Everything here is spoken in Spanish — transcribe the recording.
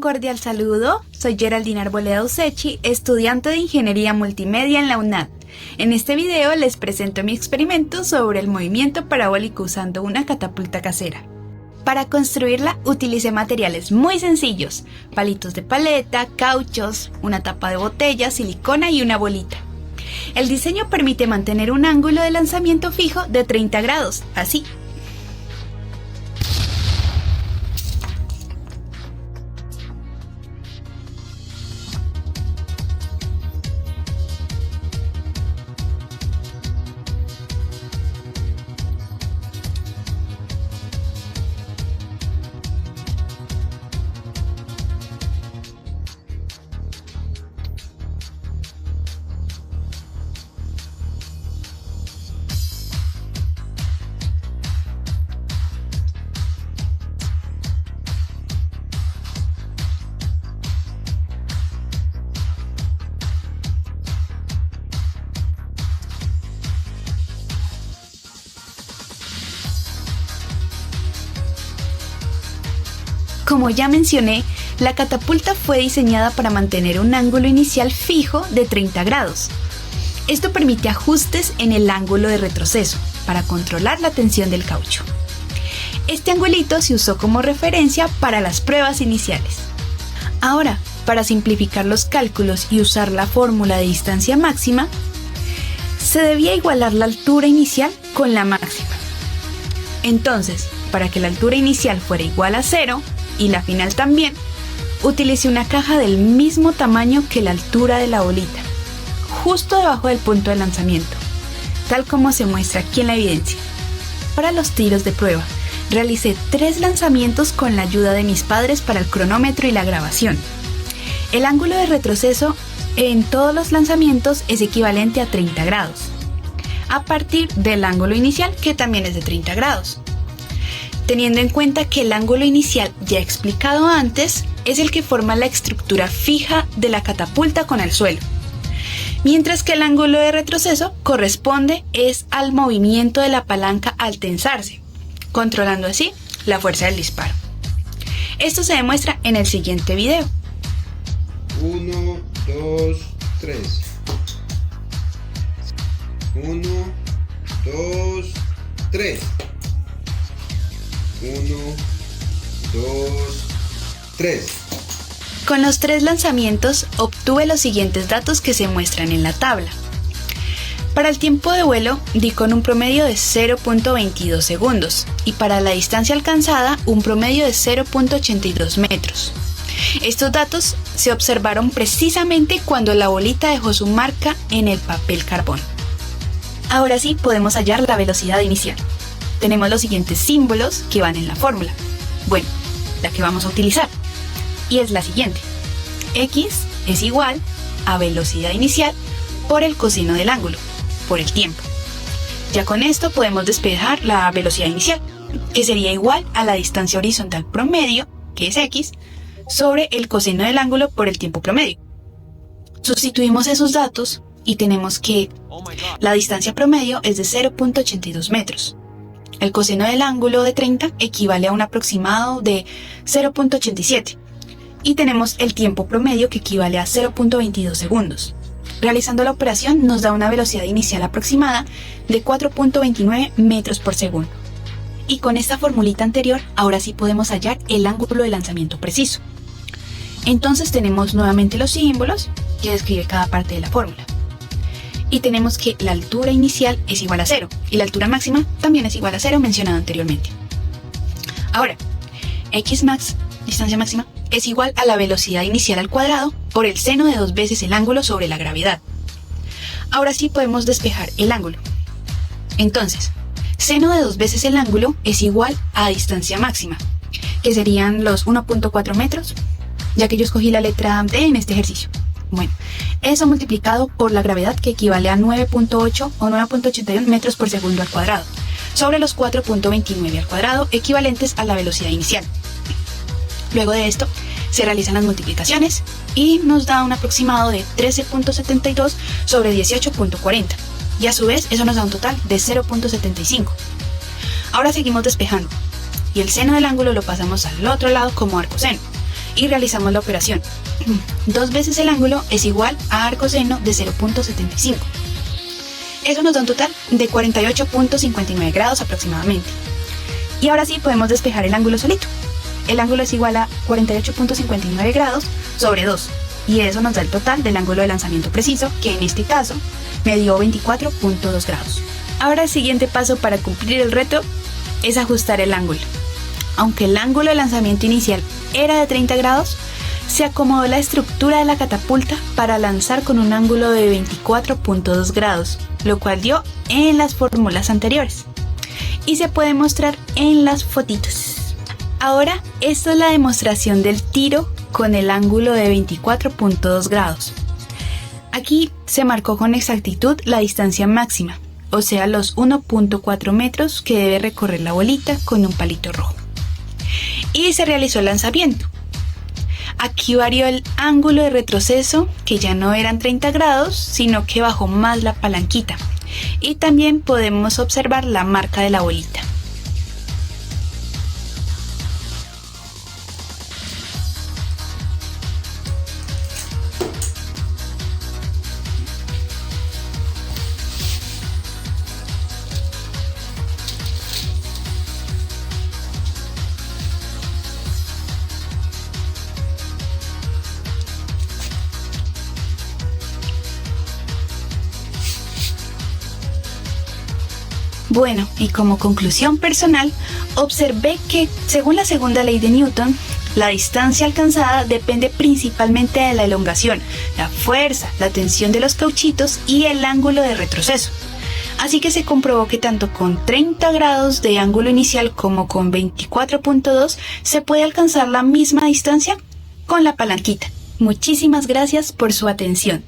cordial saludo, soy Geraldine Arboleda Usechi, estudiante de Ingeniería Multimedia en la UNAD. En este video les presento mi experimento sobre el movimiento parabólico usando una catapulta casera. Para construirla utilicé materiales muy sencillos, palitos de paleta, cauchos, una tapa de botella, silicona y una bolita. El diseño permite mantener un ángulo de lanzamiento fijo de 30 grados, así. Como ya mencioné, la catapulta fue diseñada para mantener un ángulo inicial fijo de 30 grados. Esto permite ajustes en el ángulo de retroceso para controlar la tensión del caucho. Este angulito se usó como referencia para las pruebas iniciales. Ahora, para simplificar los cálculos y usar la fórmula de distancia máxima, se debía igualar la altura inicial con la máxima. Entonces, para que la altura inicial fuera igual a 0, y la final también, utilicé una caja del mismo tamaño que la altura de la bolita, justo debajo del punto de lanzamiento, tal como se muestra aquí en la evidencia. Para los tiros de prueba, realicé 3 lanzamientos con la ayuda de mis padres para el cronómetro y la grabación. El ángulo de retroceso en todos los lanzamientos es equivalente a 30 grados, a partir del ángulo inicial, que también es de 30 grados. Teniendo en cuenta que el ángulo inicial ya explicado antes es el que forma la estructura fija de la catapulta con el suelo, mientras que el ángulo de retroceso corresponde al movimiento de la palanca al tensarse, controlando así la fuerza del disparo. Esto se demuestra en el siguiente video. 1, 2, 3. 1, 2, 3. 1, 2, 3. Con los 3 lanzamientos obtuve los siguientes datos que se muestran en la tabla. Para el tiempo de vuelo di con un promedio de 0.22 segundos y para la distancia alcanzada un promedio de 0.82 metros. Estos datos se observaron precisamente cuando la bolita dejó su marca en el papel carbón. Ahora sí podemos hallar la velocidad inicial. Tenemos los siguientes símbolos que van en la fórmula. Bueno, la que vamos a utilizar. Y es la siguiente. X es igual a velocidad inicial por el coseno del ángulo, por el tiempo. Ya con esto podemos despejar la velocidad inicial, que sería igual a la distancia horizontal promedio, que es X, sobre el coseno del ángulo por el tiempo promedio. Sustituimos esos datos y tenemos que la distancia promedio es de 0.82 metros. El coseno del ángulo de 30 equivale a un aproximado de 0.87 y tenemos el tiempo promedio que equivale a 0.22 segundos. Realizando la operación nos da una velocidad inicial aproximada de 4.29 metros por segundo. Y con esta formulita anterior, ahora sí podemos hallar el ángulo de lanzamiento preciso. Entonces tenemos nuevamente los símbolos que describe cada parte de la fórmula. Y tenemos que la altura inicial es igual a 0 y la altura máxima también es igual a 0 mencionado anteriormente. Ahora, Xmax, distancia máxima, es igual a la velocidad inicial al cuadrado por el seno de 2 veces el ángulo sobre la gravedad. Ahora sí podemos despejar el ángulo. Entonces, seno de 2 veces el ángulo es igual a distancia máxima, que serían los 1.4 metros, ya que yo escogí la letra D en este ejercicio. Bueno, eso multiplicado por la gravedad, que equivale a 9.8 o 9.81 metros por segundo al cuadrado, sobre los 4.29 al cuadrado, equivalentes a la velocidad inicial. Luego de esto, se realizan las multiplicaciones y nos da un aproximado de 13.72 sobre 18.40. Y a su vez, eso nos da un total de 0.75. Ahora seguimos despejando. Y el seno del ángulo lo pasamos al otro lado como arcoseno. y realizamos la operación. 2 veces el ángulo es igual a arcoseno de 0.75. Eso nos da un total de 48.59 grados aproximadamente. Y ahora sí podemos despejar el ángulo solito. El ángulo es igual a 48.59 grados sobre 2. Y eso nos da el total del ángulo de lanzamiento preciso, que en este caso me dio 24.2 grados. Ahora el siguiente paso para cumplir el reto es ajustar el ángulo. Aunque el ángulo de lanzamiento inicial era de 30 grados, se acomodó la estructura de la catapulta para lanzar con un ángulo de 24.2 grados, lo cual dio en las fórmulas anteriores. Y se puede mostrar en las fotitos. Ahora, esta es la demostración del tiro con el ángulo de 24.2 grados. Aquí se marcó con exactitud la distancia máxima, o sea los 1.4 metros que debe recorrer la bolita con un palito rojo. Y se realizó el lanzamiento. Aquí varió el ángulo de retroceso, que ya no eran 30 grados, sino que bajó más la palanquita. Y también podemos observar la marca de la bolita. Bueno, y como conclusión personal, observé que, según la segunda ley de Newton, la distancia alcanzada depende principalmente de la elongación, la fuerza, la tensión de los cauchitos y el ángulo de retroceso. Así que se comprobó que tanto con 30 grados de ángulo inicial como con 24.2 se puede alcanzar la misma distancia con la palanquita. Muchísimas gracias por su atención.